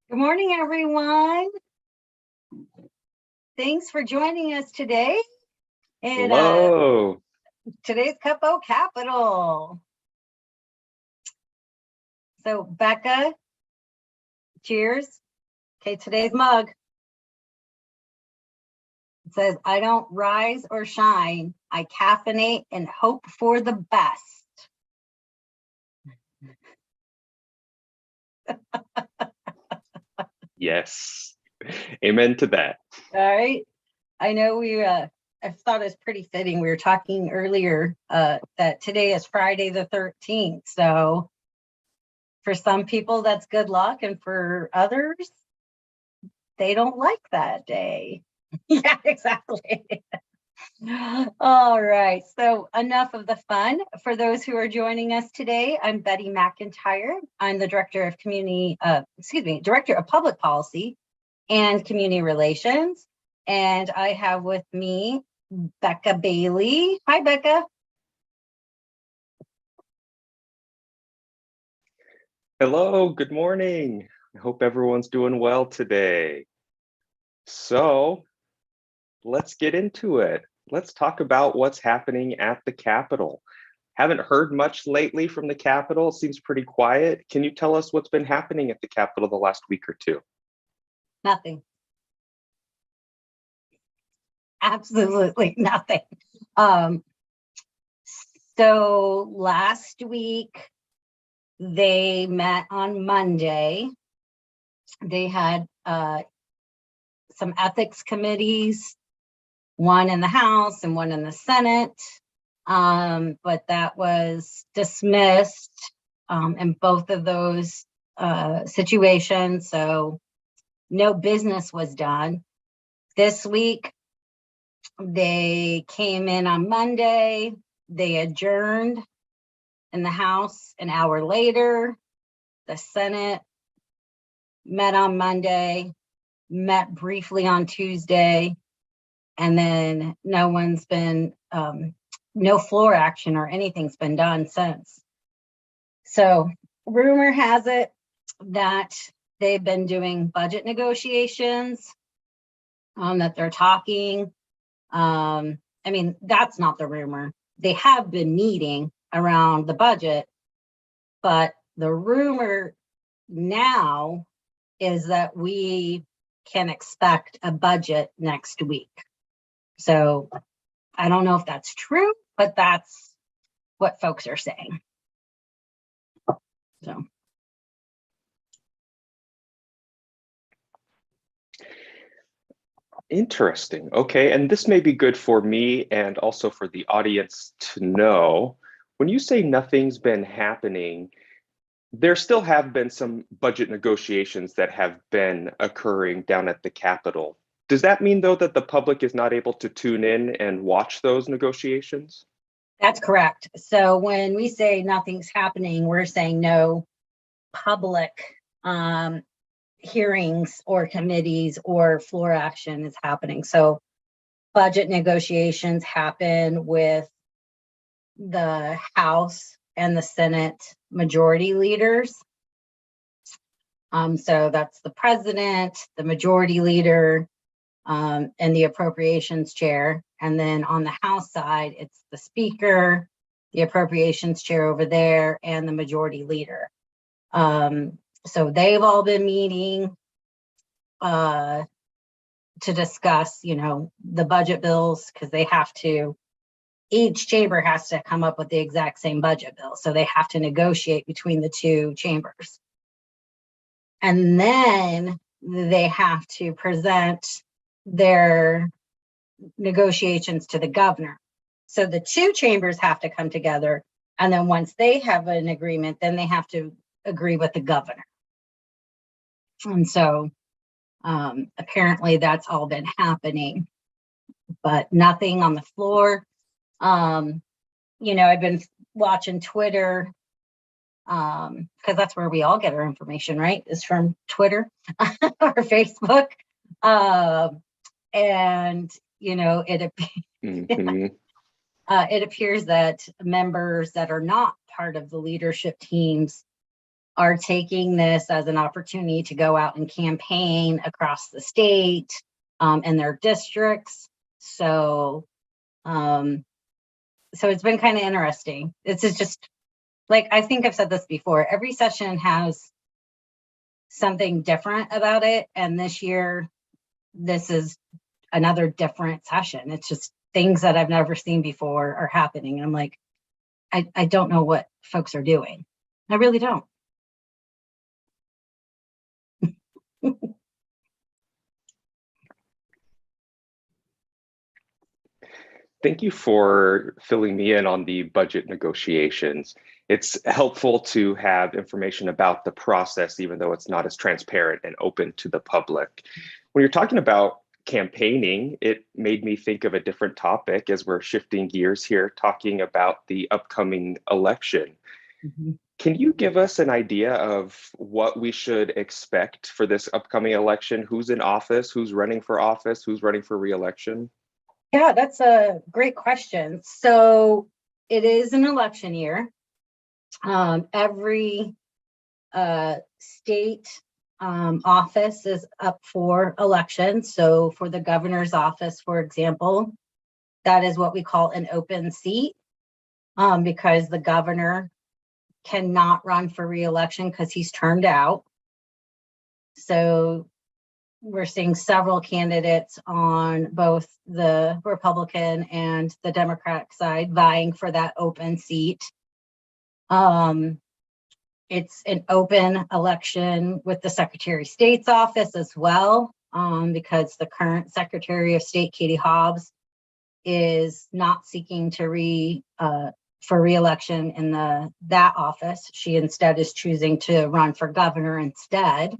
Good morning, everyone. Thanks for joining us today in Hello. today's Cup-O Capital. So, Becca, cheers. Okay, today's mug. It says, I don't rise or shine. I caffeinate and hope for the best. Yes. Amen to that. All right. I know I thought it's pretty fitting. We were talking earlier that today is Friday the 13th. So for some people, that's good luck. And for others, they don't like that day. Yeah, exactly. All right. So enough of the fun. For those who are joining us today, I'm Betty McIntyre. I'm the Director of Public Policy and Community Relations. And I have with me Becca Bailey. Hi, Becca. Hello, good morning. I hope everyone's doing well today. So let's get into it. Let's talk about what's happening at the Capitol. Haven't heard much lately from the Capitol. It seems pretty quiet. Can you tell us what's been happening at the Capitol the last week or two? Nothing. Absolutely nothing. So last week, they met on Monday. They had some ethics committees, one in the House and one in the Senate, but that was dismissed in both of those situations. So no business was done. This week, they came in on Monday. They adjourned in the House an hour later. The Senate met on Monday, met briefly on Tuesday, and then no floor action or anything's been done since. So rumor has it that they've been doing budget negotiations, that they're talking. I mean, that's not the rumor. They have been meeting around the budget, but the rumor now is that we can expect a budget next week. So I don't know if that's true, but that's what folks are saying. So. Interesting. Okay, and this may be good for me and also for the audience to know. When you say nothing's been happening, there still have been some budget negotiations that have been occurring down at the Capitol. Does that mean, though, that the public is not able to tune in and watch those negotiations? That's correct. So when we say nothing's happening, we're saying no public hearings or committees or floor action is happening. So budget negotiations happen with the House and the Senate majority leaders. So that's the president, the majority leader, and the appropriations chair. And then on the House side, it's the speaker, the appropriations chair over there, and the majority leader. So they've all been meeting to discuss, the budget bills, because they have to, each chamber has to come up with the exact same budget bill. So they have to negotiate between the two chambers. And then they have to present their negotiations to the governor. So the two chambers have to come together. And then once they have an agreement, then they have to agree with the governor. And so apparently that's all been happening, but nothing on the floor. I've been watching Twitter because that's where we all get our information, right? Is from Twitter or Facebook. And, it appears that members that are not part of the leadership teams are taking this as an opportunity to go out and campaign across the state and their districts. So, so it's been kind of interesting. This is just like, I think I've said this before, every session has something different about it. And this year, this is another different session. It's just things that I've never seen before are happening. And I'm like, I don't know what folks are doing. I really don't. Thank you for filling me in on the budget negotiations. It's helpful to have information about the process, even though it's not as transparent and open to the public. When you're talking about campaigning, it made me think of a different topic as we're shifting gears here, talking about the upcoming election. Mm-hmm. Can you give us an idea of what we should expect for this upcoming election? Who's in office? Who's running for office? Who's running for re-election? Yeah, that's a great question. So it is an election year. Every state office is up for election. So for the governor's office, for example, that is what we call an open seat, because the governor cannot run for re-election because he's termed out. So we're seeing several candidates on both the Republican and the Democratic side vying for that open seat. It's an open election with the Secretary of State's office as well, because the current Secretary of State, Katie Hobbs, is not seeking to for re-election in that office. She instead is choosing to run for governor instead.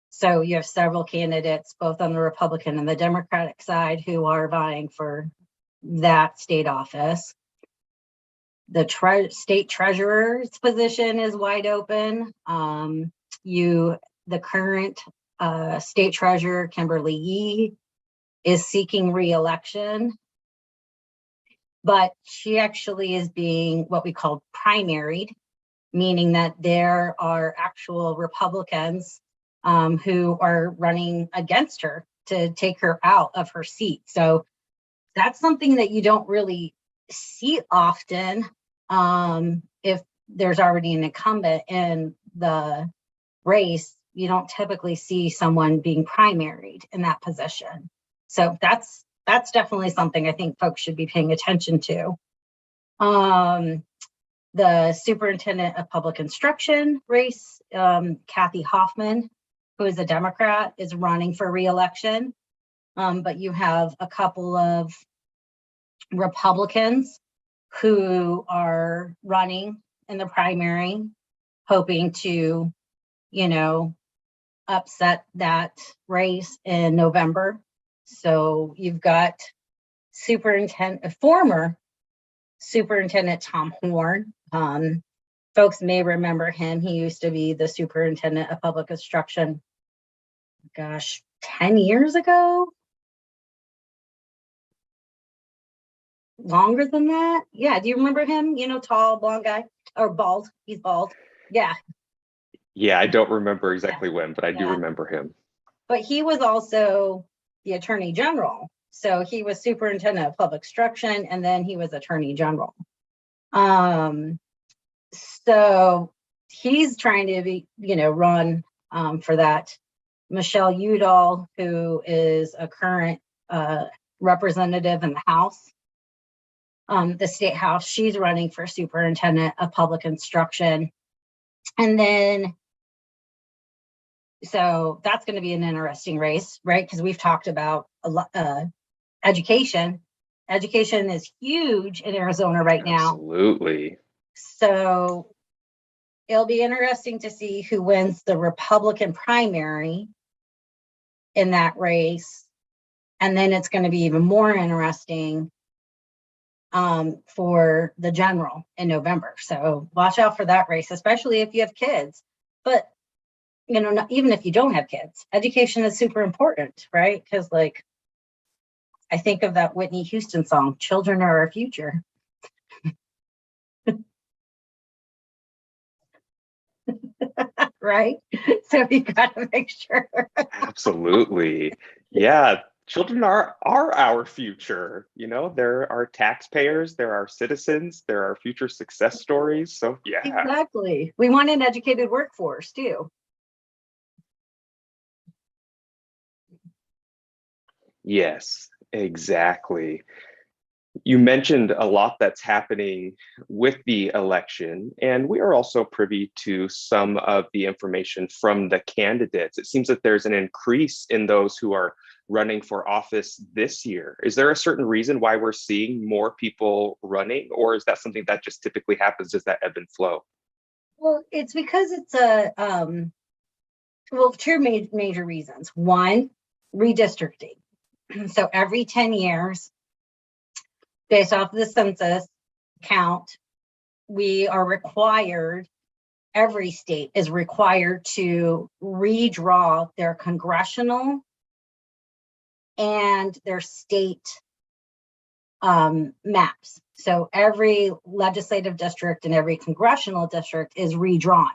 So you have several candidates, both on the Republican and the Democratic side, who are vying for that state office. The state treasurer's position is wide open. The current state treasurer, Kimberly Yee, is seeking re-election, but she actually is being what we call primaried, meaning that there are actual Republicans who are running against her to take her out of her seat. So that's something that you don't really see often. If there's already an incumbent in the race, you don't typically see someone being primaried in that position. So that's definitely something I think folks should be paying attention to. The superintendent of public instruction race, Kathy Hoffman, who is a Democrat, is running for re-election. But you have a couple of Republicans who are running in the primary, hoping to, upset that race in November. So you've got former Superintendent Tom Horn. Folks may remember him. He used to be the superintendent of public instruction, 10 years ago? Longer than that? Yeah, do you remember him? Tall, blonde guy, or bald? He's bald. Yeah. Yeah, I don't remember exactly when, but I do remember him. But he was also the attorney general. So he was superintendent of public instruction, and then he was attorney general. So he's trying to run for that. Michelle Udall, who is a current representative in the House, the state House, she's running for superintendent of public instruction. And then, so that's going to be an interesting race, right? Because we've talked about education. Education is huge in Arizona right now. Absolutely. So it'll be interesting to see who wins the Republican primary in that race. And then it's going to be even more interesting for the general in November. So watch out for that race, especially if you have kids. But, even if you don't have kids, education is super important, right? Because I think of that Whitney Houston song, "Children Are Our Future." right? So you got to make sure. Absolutely. Yeah, children are our future. You know, they're our taxpayers, they're our citizens, they're our future success stories. So yeah. Exactly. We want an educated workforce too. Yes, exactly. You mentioned a lot that's happening with the election, and we are also privy to some of the information from the candidates. It seems that there's an increase in those who are running for office this year. Is there a certain reason why we're seeing more people running, or is that something that just typically happens? Does that ebb and flow? Well, it's because it's two major reasons. One, redistricting. So every 10 years, based off of the census count, we are required, every state is required to redraw their congressional and their state maps. So every legislative district and every congressional district is redrawn.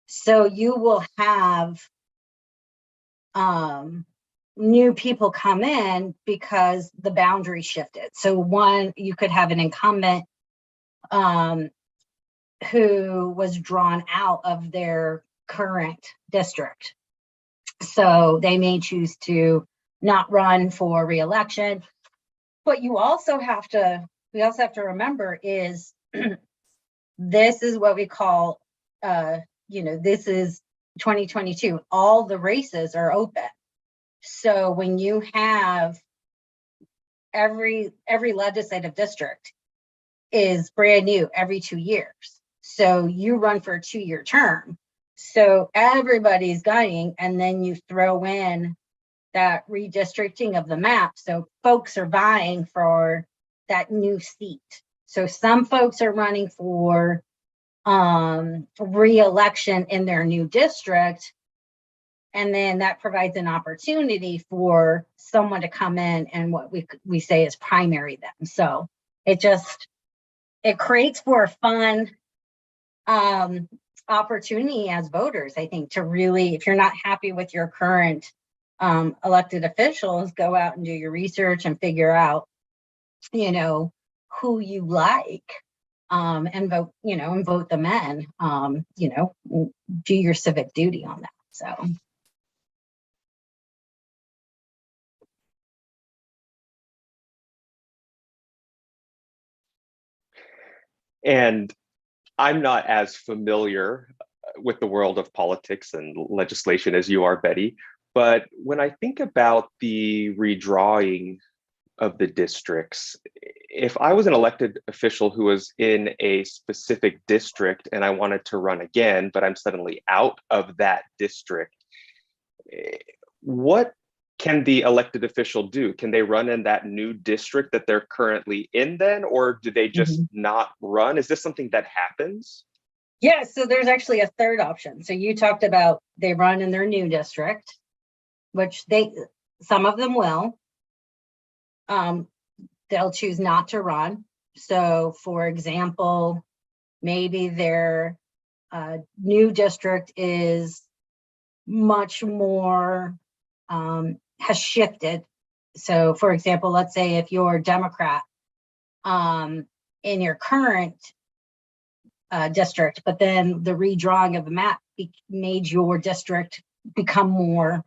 So you will have new people come in because the boundary shifted. So one, you could have an incumbent who was drawn out of their current district. So they may choose to not run for reelection. What we also have to remember is this is what we call, this is 2022. All the races are open. So when you have every legislative district is brand new every 2 years. So you run for a 2-year term. So everybody's gunning, and then you throw in that redistricting of the map. So folks are vying for that new seat. So some folks are running for re-election in their new district. And then that provides an opportunity for someone to come in and what we say is primary them. So it creates for a fun opportunity as voters, I think, to really, if you're not happy with your current elected officials, go out and do your research and figure out, who you like, and vote them in, do your civic duty on that. So. And I'm not as familiar with the world of politics and legislation as you are, Betty. But when I think about the redrawing of the districts, if I was an elected official who was in a specific district and I wanted to run again, but I'm suddenly out of that district, what can the elected official do? Can they run in that new district that they're currently in then, or do they just not run? Is this something that happens? Yeah, so there's actually a third option. So you talked about they run in their new district, which some of them will. They'll choose not to run. So for example, maybe their new district is much more, has shifted. So for example, let's say if you're a Democrat in your current district, but then the redrawing of the map made your district become more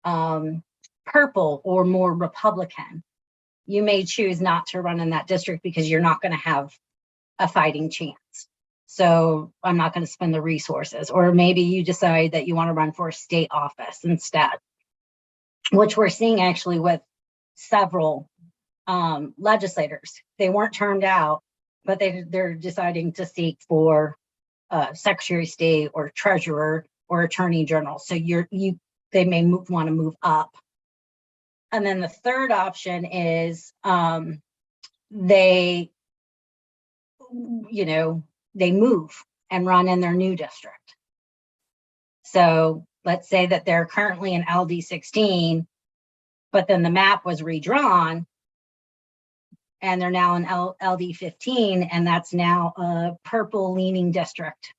purple or more Republican. You may choose not to run in that district because you're not going to have a fighting chance. So I'm not going to spend the resources. Or maybe you decide that you want to run for a state office instead, which we're seeing actually with several legislators. They weren't termed out, but they're deciding to seek for Secretary of State or Treasurer or Attorney General. So they may want to move up. And then the third option is they move and run in their new district. So let's say that they're currently in LD16, but then the map was redrawn and they're now in LD15, and that's now a purple leaning district.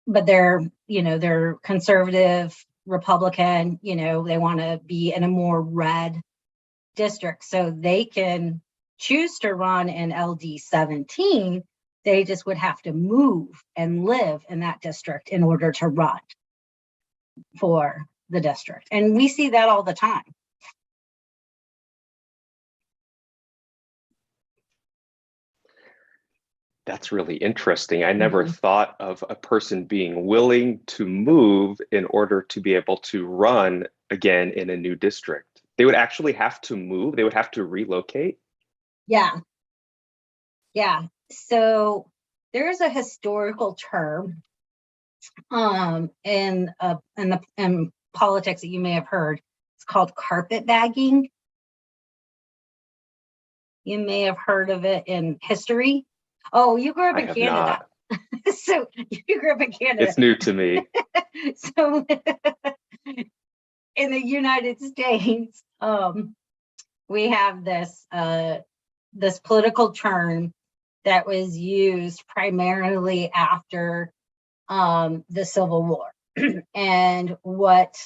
but they're, they're conservative Republican, they want to be in a more red district, so they can choose to run in LD 17. They just would have to move and live in that district in order to run for the district. And we see that all the time. That's really interesting. I never thought of a person being willing to move in order to be able to run again in a new district. They would actually have to move. They would have to relocate. Yeah. Yeah. So there's a historical term in politics that you may have heard. It's called carpetbagging. You may have heard of it in history. Oh, you grew up in Canada. So you grew up in Canada. It's new to me. So in the United States, we have this this political term that was used primarily after the Civil War. And what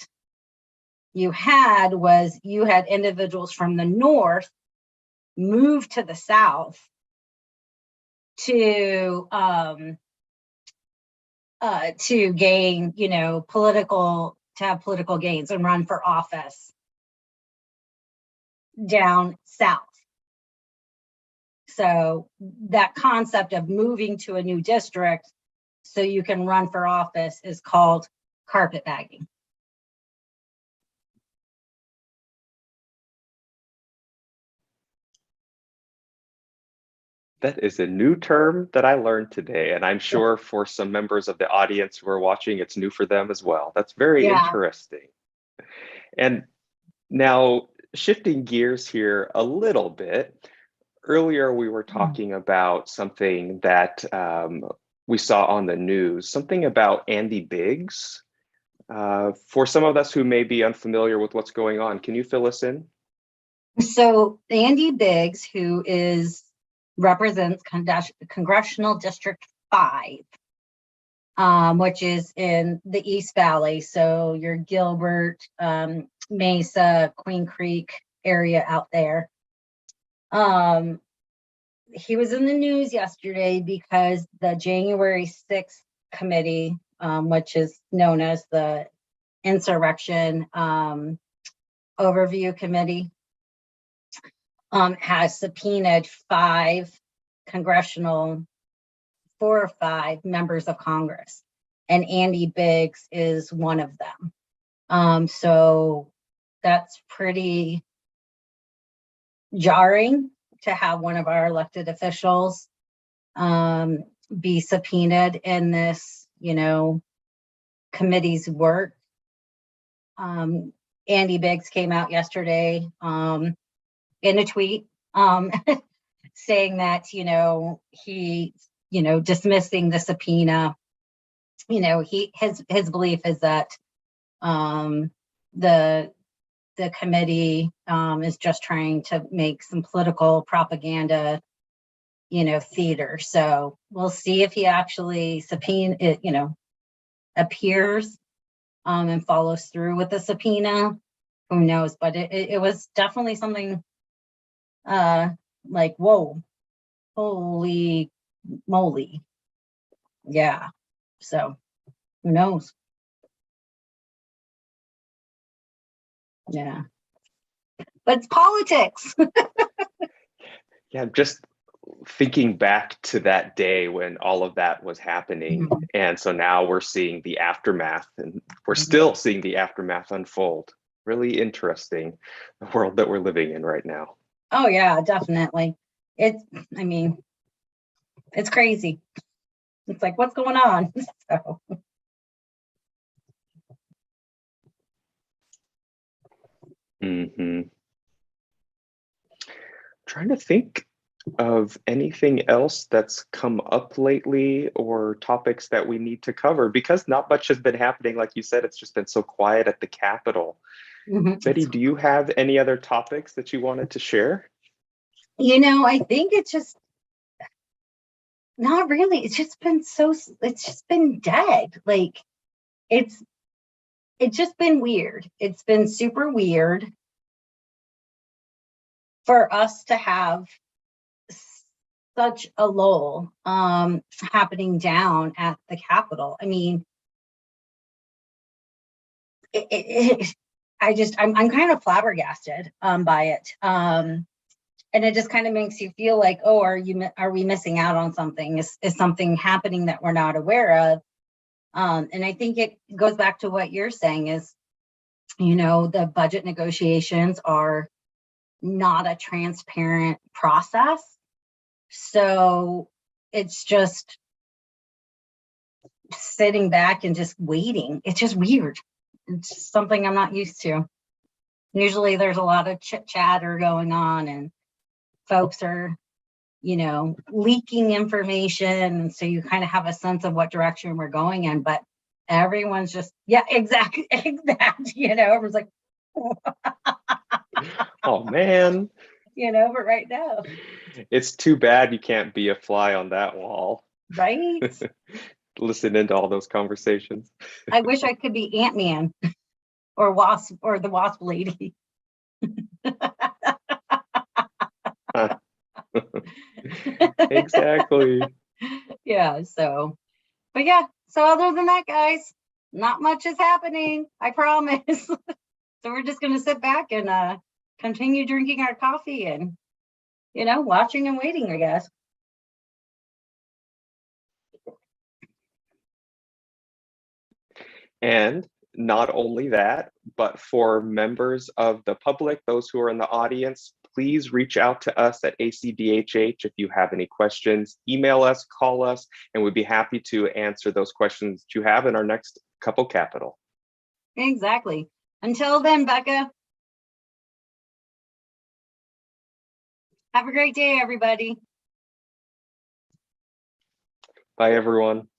you had was you had individuals from the North move to the South to gain, to have political gains and run for office down South. So that concept of moving to a new district so you can run for office is called carpetbagging. That is a new term that I learned today, and I'm sure for some members of the audience who are watching, it's new for them as well. That's very interesting. And now, shifting gears here a little bit, earlier we were talking about something that we saw on the news, something about Andy Biggs. For some of us who may be unfamiliar with what's going on, can you fill us in? So Andy Biggs, who represents Congressional District 5, which is in the East Valley. So your Gilbert, Mesa, Queen Creek area out there. He was in the news yesterday because the January 6th committee, which is known as the Insurrection Overview Committee, has subpoenaed 4 or 5 members of Congress, and Andy Biggs is one of them. So that's pretty jarring to have one of our elected officials be subpoenaed in this, committee's work. Andy Biggs came out yesterday in a tweet saying that, he, dismissing the subpoena, his belief is that the committee is just trying to make some political propaganda, theater. So we'll see if he actually appears and follows through with the subpoena. Who knows? But it was definitely something like, whoa, holy moly. Yeah. So who knows? Yeah. But it's politics. Yeah, just thinking back to that day when all of that was happening. And so now we're seeing the aftermath, and we're still seeing the aftermath unfold. Really interesting, the world that we're living in right now. Oh yeah, definitely. It's crazy. It's like, what's going on? So. Trying to think of anything else that's come up lately or topics that we need to cover, because not much has been happening. Like you said, it's just been so quiet at the Capitol. Betty, do you have any other topics that you wanted to share? I think it's just not really. It's just been it's just been dead. Like it's just been weird. It's been super weird for us to have such a lull happening down at the Capitol. I mean, I'm kind of flabbergasted by it. And it just kind of makes you feel like, oh, are we missing out on something? Is something happening that we're not aware of? And I think it goes back to what you're saying is, the budget negotiations are not a transparent process. So it's just sitting back and just waiting. It's just weird. It's just something I'm not used to. Usually there's a lot of chit chatter going on and folks are, leaking information. And so you kind of have a sense of what direction we're going in, but everyone's just, yeah, exactly. Everyone's like, Oh man. But right now. It's too bad you can't be a fly on that wall. Right? Listen into all those conversations. I wish I could be Ant-Man or Wasp or the Wasp Lady. Exactly. Yeah, but yeah, so other than that, guys, not much is happening, I promise. So we're just going to sit back and continue drinking our coffee and, watching and waiting, I guess. And not only that, but for members of the public, those who are in the audience, please reach out to us at ACDHH if you have any questions. Email us, call us, and we'd be happy to answer those questions that you have in our next Couple Capital. Exactly. Until then, Becca, have a great day, everybody. Bye, everyone.